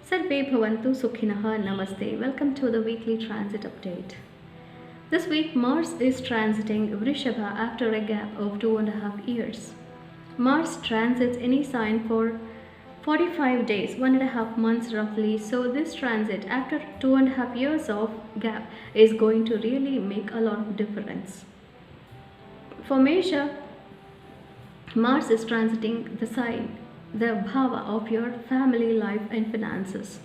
Sarve Bhavantu Sukhinaha Namaste. Welcome to the weekly transit update. This week, Mars is transiting Vrushabha after a gap of 2.5 years. Mars transits any sign for 45 days, 1.5 months roughly. So this transit after 2.5 years of gap is going to really make a lot of difference. For Mesha, Mars is transiting the sign, the bhava of your family life and finances.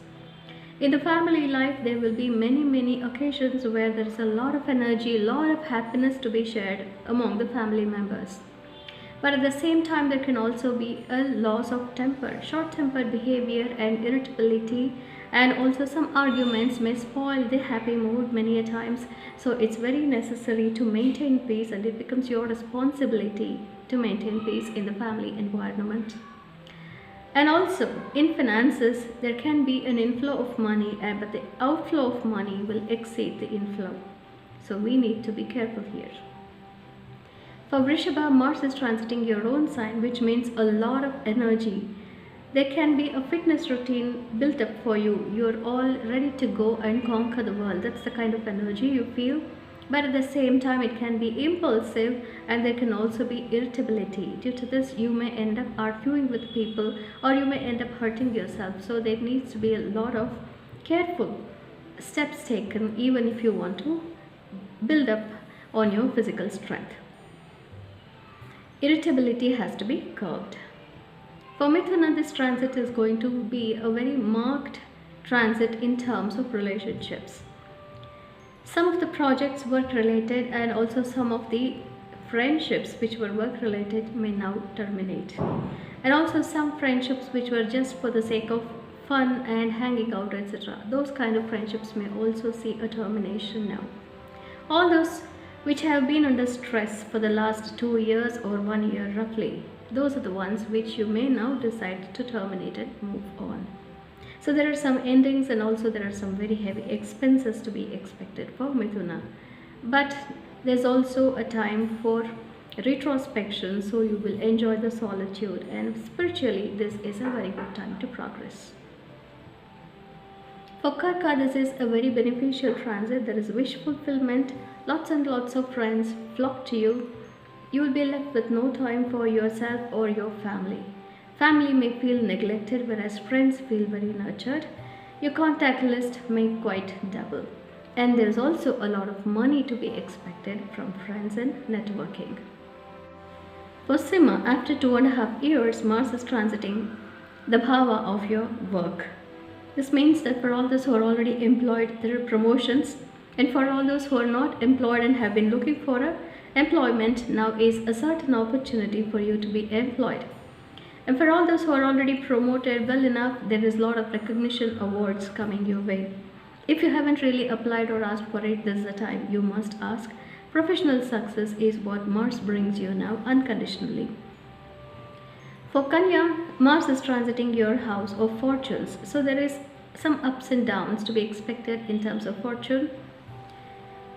In the family life, there will be many occasions where there is a lot of energy, a lot of happiness to be shared among the family members. But at the same time, there can also be a loss of temper, short-tempered behavior and irritability, and also some arguments may spoil the happy mood many a times. So it's very necessary to maintain peace, and it becomes your responsibility to maintain peace in the family environment. And also in finances, there can be an inflow of money, but the outflow of money will exceed the inflow. So we need to be careful here. For Vrushabha, Mars is transiting your own sign, which means a lot of energy. There can be a fitness routine built up for you. You're all ready to go and conquer the world. That's the kind of energy you feel. But at the same time, it can be impulsive, and there can also be irritability. Due to this, you may end up arguing with people, or you may end up hurting yourself. So there needs to be a lot of careful steps taken, even if you want to build up on your physical strength. Irritability has to be curbed. For Mithuna, this transit is going to be a very marked transit in terms of relationships. Some of the projects work related, and also some of the friendships which were work related may now terminate. And also some friendships which were just for the sake of fun and hanging out, etc. Those kind of friendships may also see a termination now. All those which have been under stress for the last 2 years or 1 year roughly, those are the ones which you may now decide to terminate and move on. So there are some endings, and also there are some very heavy expenses to be expected for Mithuna. But there's also a time for retrospection, so you will enjoy the solitude, and spiritually this is a very good time to progress. For Karka, this is a very beneficial transit. There is wish fulfillment, lots and lots of friends flock to you. You will be left with no time for yourself or your family. Family may feel neglected, whereas friends feel very nurtured. Your contact list may quite double. And there is also a lot of money to be expected from friends and networking. For Simha, after 2.5 years, Mars is transiting the bhava of your work. This means that for all those who are already employed, there are promotions. And for all those who are not employed and have been looking for employment, now is a certain opportunity for you to be employed. And for all those who are already promoted well enough, there is a lot of recognition awards coming your way. If you haven't really applied or asked for it, this is the time you must ask. Professional success is what Mars brings you now unconditionally. For Kanya, Mars is transiting your house of fortunes. So there is some ups and downs to be expected in terms of fortune.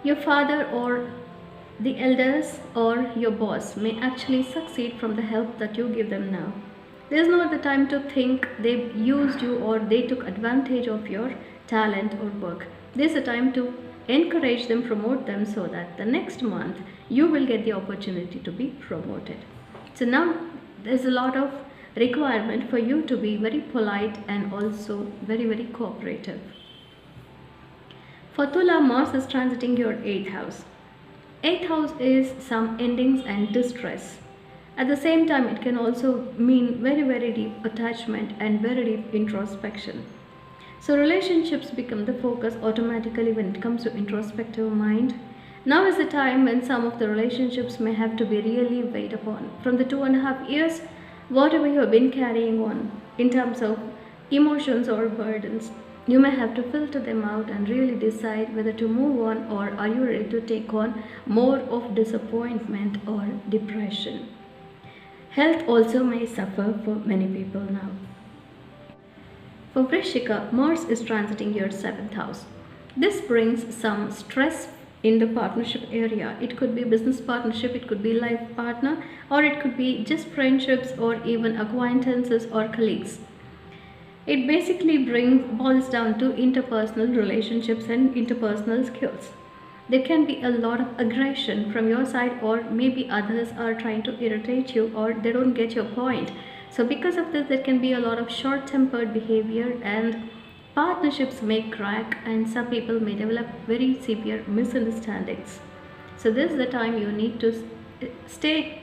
Your father or the elders or your boss may actually succeed from the help that you give them now. There is not the time to think they used you or they took advantage of your talent or work. There is a time to encourage them, promote them, so that the next month you will get the opportunity to be promoted. So now there's a lot of requirement for you to be very polite and also very cooperative. For Tula, Mars is transiting your 8th house. 8th house is some endings and distress. At the same time, it can also mean very deep attachment and very deep introspection. So relationships become the focus automatically when it comes to introspective mind. Now is the time when some of the relationships may have to be really weighed upon. From the 2.5 years, whatever you have been carrying on in terms of emotions or burdens, you may have to filter them out and really decide whether to move on, or are you ready to take on more of disappointment or depression. Health also may suffer for many people now. For Vrishika, Mars is transiting your 7th house. This brings some stress in the partnership area. It could be business partnership, it could be life partner, or it could be just friendships or even acquaintances or colleagues. It basically boils down to interpersonal relationships and interpersonal skills. There can be a lot of aggression from your side, or maybe others are trying to irritate you, or they don't get your point. So because of this, there can be a lot of short-tempered behavior, and partnerships may crack, and some people may develop very severe misunderstandings. So this is the time you need to stay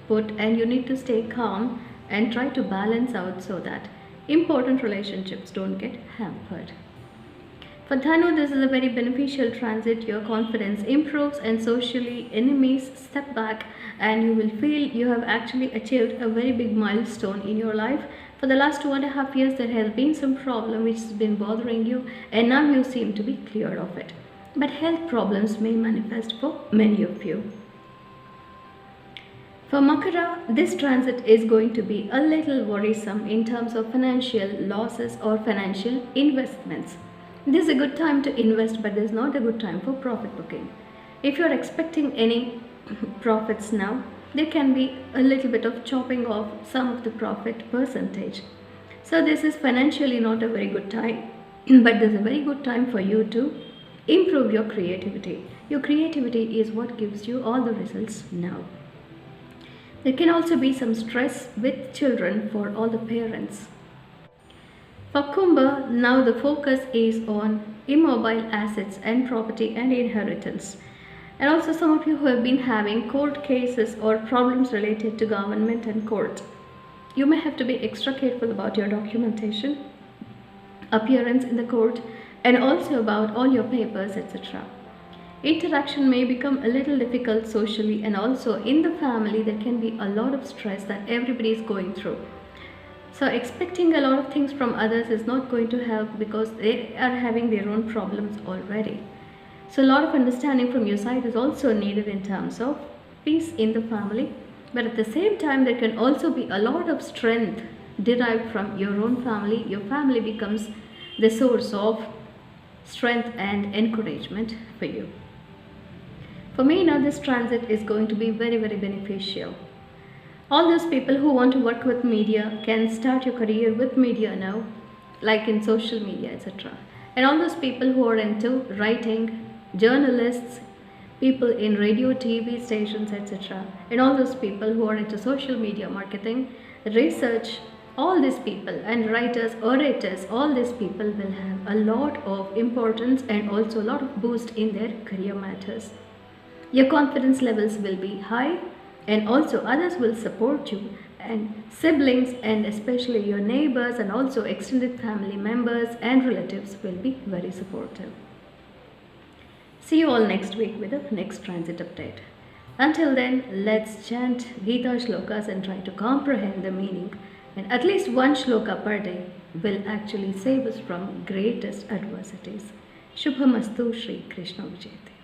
put, and you need to stay calm and try to balance out so that important relationships don't get hampered. For Dhanu, this is a very beneficial transit. Your confidence improves, and socially enemies step back, and you will feel you have actually achieved a very big milestone in your life. For the last 2.5 years, there has been some problem which has been bothering you, and now you seem to be cleared of it. But health problems may manifest for many of you. For Makara, this transit is going to be a little worrisome in terms of financial losses or financial investments. This is a good time to invest, but this is not a good time for profit booking. If you are expecting any profits now, there can be a little bit of chopping off some of the profit percentage. So this is financially not a very good time, but this is a very good time for you to improve your creativity. Your creativity is what gives you all the results now. There can also be some stress with children for all the parents. For Kumbha, now the focus is on immobile assets and property and inheritance. And also some of you who have been having court cases or problems related to government and court. You may have to be extra careful about your documentation, appearance in the court, and also about all your papers, etc. Interaction may become a little difficult socially, and also in the family there can be a lot of stress that everybody is going through. So expecting a lot of things from others is not going to help, because they are having their own problems already. So a lot of understanding from your side is also needed in terms of peace in the family. But at the same time, there can also be a lot of strength derived from your own family. Your family becomes the source of strength and encouragement for you. For me now, this transit is going to be very, very beneficial. All those people who want to work with media can start your career with media now, like in social media, etc. And all those people who are into writing, journalists, people in radio, TV stations, etc. And all those people who are into social media marketing, research, all these people, and writers, orators, all these people will have a lot of importance and also a lot of boost in their career matters. Your confidence levels will be high, and also others will support you, and siblings and especially your neighbors and also extended family members and relatives will be very supportive. See you all next week with the next transit update. Until then, let's chant Gita shlokas and try to comprehend the meaning, and at least one shloka per day will actually save us from greatest adversities. Shubhamastu. Shri Krishna Vijayate.